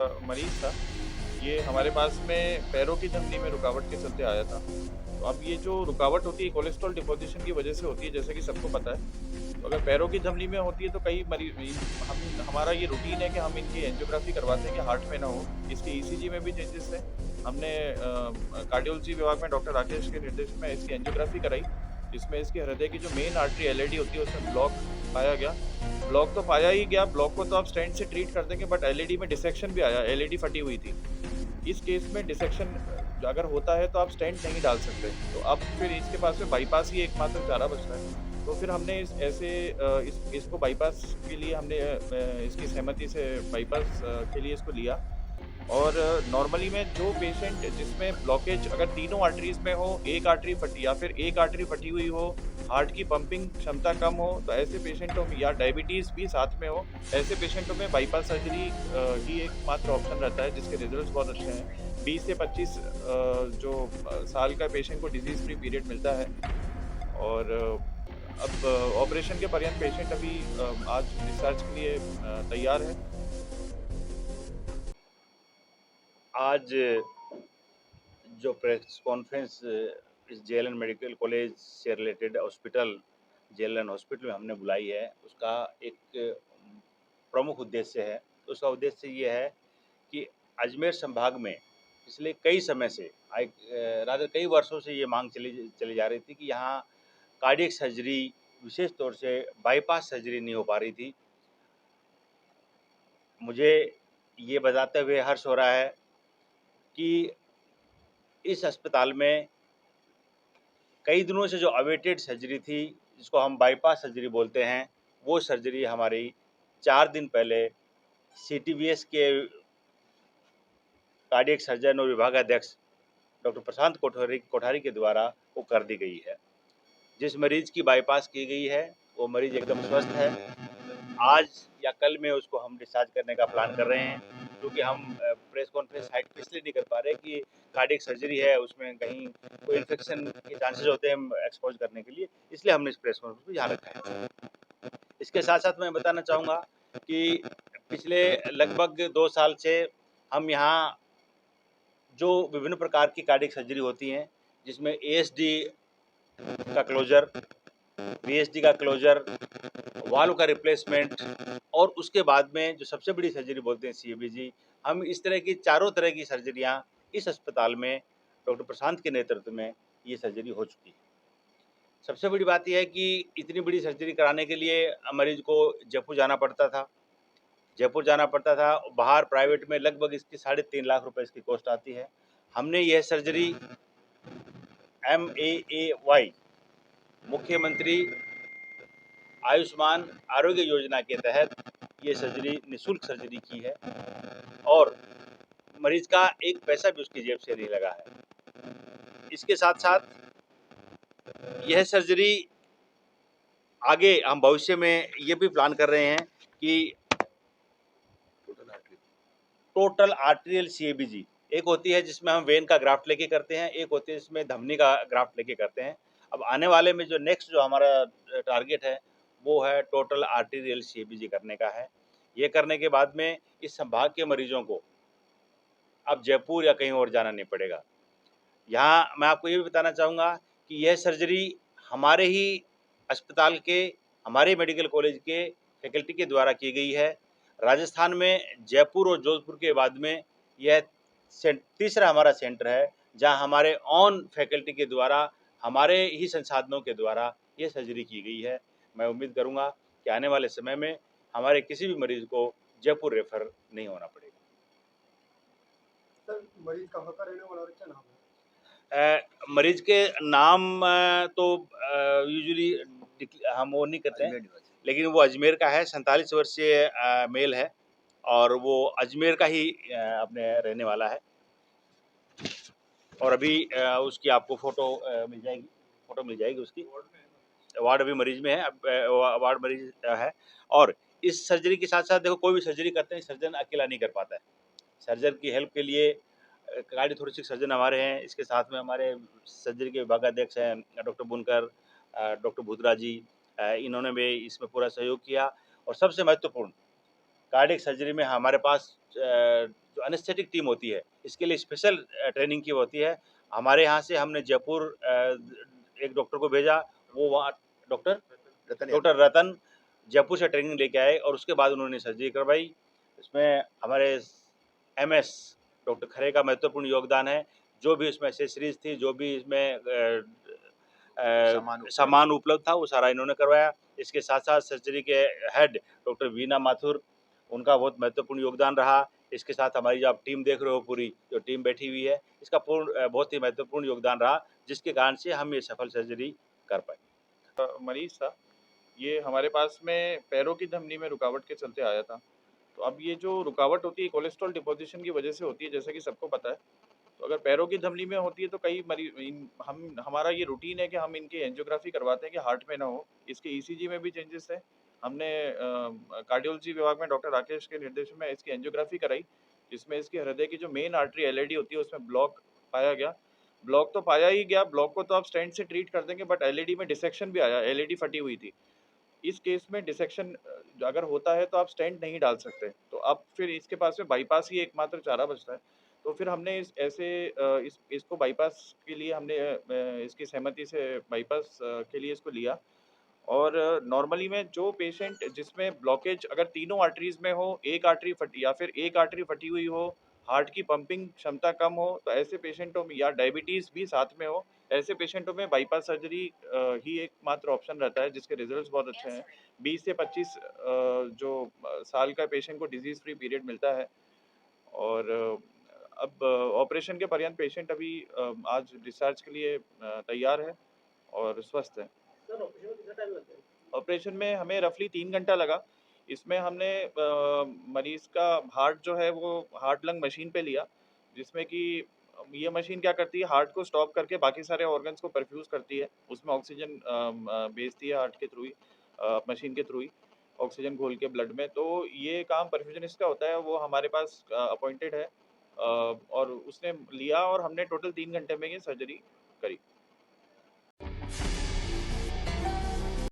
मरीज़ था, ये हमारे पास में पैरों की धमनी में रुकावट के चलते आया था। तो अब ये जो रुकावट होती है कोलेस्ट्रॉल डिपोज़िशन की वज़ह से होती है, जैसे कि सबको पता है। तो अगर पैरों की धमनी में होती है तो कई मरी इन हम हमारा ये रूटीन है कि हम इनकी एंजियोग्राफ़ी करवाते हैं कि हार्ट में ना हो। इसके ईसीजी में भी चेंजेस थे। हमने कार्डियोलॉजी विभाग में डॉक्टर राकेश के निर्देशन में इसकी एंजियोग्राफ़ी कराई, जिसमें इसके हृदय की जो मेन आर्टरी एलएडी होती है उसमें ब्लॉक पाया गया। ब्लॉक तो पाया ही गया, ब्लॉक को तो आप स्टेंट से ट्रीट कर देंगे, बट एलईडी में डिसेक्शन भी आया, एलईडी फटी हुई थी। इस केस में डिसेक्शन अगर होता है तो आप स्टेंट नहीं डाल सकते। तो अब फिर इसके पास में बाईपास ही एकमात्र चारा बचता है। तो फिर हमने इस ऐसे इसको बाईपास के लिए हमने इसकी सहमति से बाईपास के लिए इसको लिया। और नॉर्मली में जो पेशेंट जिसमें ब्लॉकेज अगर तीनों आर्टरीज में हो, एक आर्टरी फटी या फिर एक आर्टरी फटी हुई हो, हार्ट की पंपिंग क्षमता कम हो, तो ऐसे पेशेंटों में या डायबिटीज़ भी साथ में हो, ऐसे पेशेंटों में बाईपास सर्जरी ही एकमात्र ऑप्शन रहता है, जिसके रिजल्ट्स बहुत अच्छे हैं। 20 से 25 जो साल का पेशेंट को डिजीज़ फ्री पीरियड मिलता है। और अब ऑपरेशन के पर्यंत पेशेंट अभी आज डिस्चार्ज के लिए तैयार है। आज जो प्रेस कॉन्फ्रेंस इस जेएलएन मेडिकल कॉलेज से रिलेटेड हॉस्पिटल जेएलएन हॉस्पिटल में हमने बुलाई है, उसका एक प्रमुख उद्देश्य है। उसका उद्देश्य ये है कि अजमेर संभाग में पिछले कई समय से रादर कई वर्षों से ये मांग चली चली जा रही थी कि यहाँ कार्डियक सर्जरी, विशेष तौर से बाईपास सर्जरी नहीं हो पा रही थी। मुझे ये बताते हुए हर्ष हो रहा है कि इस अस्पताल में कई दिनों से जो अवेटेड सर्जरी थी, जिसको हम बाईपास सर्जरी बोलते हैं, वो सर्जरी हमारी 4 दिन पहले सीटीबीएस के कार्डियक सर्जन और विभागाध्यक्ष डॉक्टर प्रशांत कोठारी के द्वारा वो कर दी गई है। जिस मरीज की बाईपास की गई है, वो मरीज एकदम स्वस्थ है। आज या कल में उसको हम डिस्चार्ज करने का प्लान कर रहे हैं, क्योंकि हम प्रेस कॉन्फ्रेंस हाइट इसलिए नहीं कर पा रहे कि कार्डियक सर्जरी है, उसमें कहीं कोई इन्फेक्शन के चांसेस होते हैं एक्सपोज करने के लिए, इसलिए हमने इस प्रेस कॉन्फ्रेंस को यहाँ रखा है। इसके साथ साथ मैं बताना चाहूँगा कि पिछले लगभग 2 साल से हम यहाँ जो विभिन्न प्रकार की कार्डियक सर्जरी होती हैं, जिसमें एएसडी का क्लोजर, वीएसडी का क्लोजर, वाल्व का रिप्लेसमेंट और उसके बाद में जो सबसे बड़ी सर्जरी बोलते हैं सीएबीजी, हम इस तरह की चारों तरह की सर्जरियाँ इस अस्पताल में डॉक्टर प्रशांत के नेतृत्व में ये सर्जरी हो चुकी है। सबसे बड़ी बात ये है कि इतनी बड़ी सर्जरी कराने के लिए मरीज को जयपुर जाना पड़ता था। जयपुर जाना पड़ता था, बाहर प्राइवेट में लगभग इसकी 3.5 लाख रुपए इसकी कॉस्ट आती है। हमने यह सर्जरी एमएएवाई मुख्यमंत्री आयुष्मान आरोग्य योजना के तहत ये सर्जरी निःशुल्क सर्जरी की है और मरीज का एक पैसा भी उसकी जेब से नहीं लगा है। इसके साथ-साथ यह सर्जरी आगे हम भविष्य में ये भी प्लान कर रहे हैं कि टोटल आर्टेरियल सीएबीजी एक होती है जिसमें हम वेन का ग्राफ्ट लेके करते हैं, एक होती है जिसमें धमनी का ग्राफ्ट लेके करते हैं। अब आने वाले में जो नेक्स्ट जो हमारा टारगेट है, वो है टोटल आर्टेरियल सीएबीजी करने का है। ये करने के बाद में इस संभाग के मरीजों को अब जयपुर या कहीं और जाना नहीं पड़ेगा। यहाँ मैं आपको ये भी बताना चाहूँगा कि यह सर्जरी हमारे ही अस्पताल के, हमारे मेडिकल कॉलेज के फैकल्टी के द्वारा की गई है। राजस्थान में जयपुर और जोधपुर के बाद में यह तीसरा हमारा सेंटर है, जहाँ हमारे ऑन फैकल्टी के द्वारा, हमारे ही संसाधनों के द्वारा ये सर्जरी की गई है। मैं उम्मीद करूँगा कि आने वाले समय में हमारे किसी भी मरीज़ को जयपुर रेफ़र नहीं होना पड़ेगा। सर, मरीज कहाँ का रहने वाला और क्या नाम है? मरीज के नाम तो यूजुअली हम वो नहीं करते हैं, लेकिन वो अजमेर का है, 47 वर्षीय मेल है और वो अजमेर का ही अपने रहने वाला है। और अभी उसकी आपको फोटो मिल जाएगी उसकी। वार्ड अभी मरीज में है, अब वार्ड मरीज है। और इस सर्जरी के साथ साथ देखो, कोई भी सर्जरी करते हैं सर्जन अकेला नहीं कर पाता है। सर्जन की हेल्प के लिए कार्डियोथोरेसिक सर्जन हमारे हैं। इसके साथ में हमारे सर्जरी के विभागाध्यक्ष हैं डॉक्टर बुनकर, डॉक्टर भूतरा जी, इन्होंने भी इसमें पूरा सहयोग किया। और सबसे महत्वपूर्ण कार्डियक सर्जरी में हमारे पास जो एनेस्थेटिक टीम होती है, इसके लिए स्पेशल ट्रेनिंग की होती है। हमारे यहाँ से हमने जयपुर एक डॉक्टर को भेजा, वो वहाँ डॉक्टर डॉक्टर रतन जयपुर से ट्रेनिंग लेके आए और उसके बाद उन्होंने सर्जरी करवाई। इसमें हमारे एमएस डॉक्टर खरे का महत्वपूर्ण योगदान है। जो भी इसमें एक्सेसरीज़ थी, जो भी इसमें सामान उपलब्ध था, वो सारा इन्होंने करवाया। इसके साथ-साथ सर्जरी के हेड डॉक्टर वीना माथुर, उनका बहुत महत्वपूर्ण योगदान रहा। इसके साथ हमारी जो आप टीम देख रहे हो पूरी, जो टीम बैठी हुई है, इसका बहुत ही महत्वपूर्ण योगदान रहा, जिसके कारण से हम ये सफल सर्जरी कर पाए। मरीज़ था, ये हमारे पास में पैरों की धमनी में रुकावट के चलते आया था। तो अब ये जो रुकावट होती है कोलेस्ट्रॉल डिपोज़िशन की वजह से होती है, जैसा कि सबको पता है। तो अगर पैरों की धमनी में होती है तो कई मरी इन हम हमारा ये रूटीन है कि हम इनकी एंजियोग्राफ़ी करवाते हैं कि हार्ट में ना हो। इसके ईसीजी में भी चेंजेस है। हमने कार्डियोलॉजी विभाग में डॉक्टर राकेश के निर्देशन में इसकी एंजियोग्राफ़ी कराई, जिसमें इसके हृदय की जो मेन आर्टरी एलएडी होती है उसमें ब्लॉक पाया गया। ब्लॉक तो पाया ही गया, ब्लॉक को तो आप स्टेंट से ट्रीट कर देंगे बट एलएडी में डिसेक्शन भी आया, एलएडी फटी हुई थी। इस केस में डिसेक्शन अगर होता है तो आप स्टेंट नहीं डाल सकते। तो अब फिर इसके पास में बाईपास ही एकमात्र चारा बचता है। तो फिर हमने इसको बाईपास के लिए हमने इसकी सहमति से बाईपास के लिए इसको लिया। और नॉर्मली में जो पेशेंट जिसमें ब्लॉकेज अगर तीनों आर्टरीज़ में हो, एक आर्टरी फटी या फिर एक आर्टरी फटी हुई हो, हार्ट की पंपिंग क्षमता कम हो, तो ऐसे पेशेंटों में या डायबिटीज़ भी साथ में हो, ऐसे पेशेंटों में बाईपास सर्जरी ही एकमात्र ऑप्शन रहता है जिसके रिज़ल्ट्स बहुत अच्छे हैं। 20 से 25 साल का पेशेंट को डिज़ीज़ फ्री पीरियड मिलता है और अब ऑपरेशन के पर्यंत पेशेंट अभी आज डिस्चार्ज के लिए तैयार है और स्वस्थ है। सर ऑपरेशन में कितना टाइम लगता है? ऑपरेशन में हमें रफ़ली 3 घंटा लगा। इसमें हमने मरीज़ का हार्ट जो है वो हार्ट लंग मशीन पे लिया, जिसमें कि ये मशीन क्या करती है हार्ट को स्टॉप करके बाकी सारे ऑर्गन्स को परफ्यूज़ करती है। उसमें ऑक्सीजन भेजती है हार्ट के थ्रू ही मशीन के थ्रू ही ऑक्सीजन घोल के ब्लड में। तो ये काम परफ्यूजनिस्ट का होता है, वो हमारे पास अपॉइंटेड है और उसने लिया और हमने टोटल 3 घंटे में ये सर्जरी करी।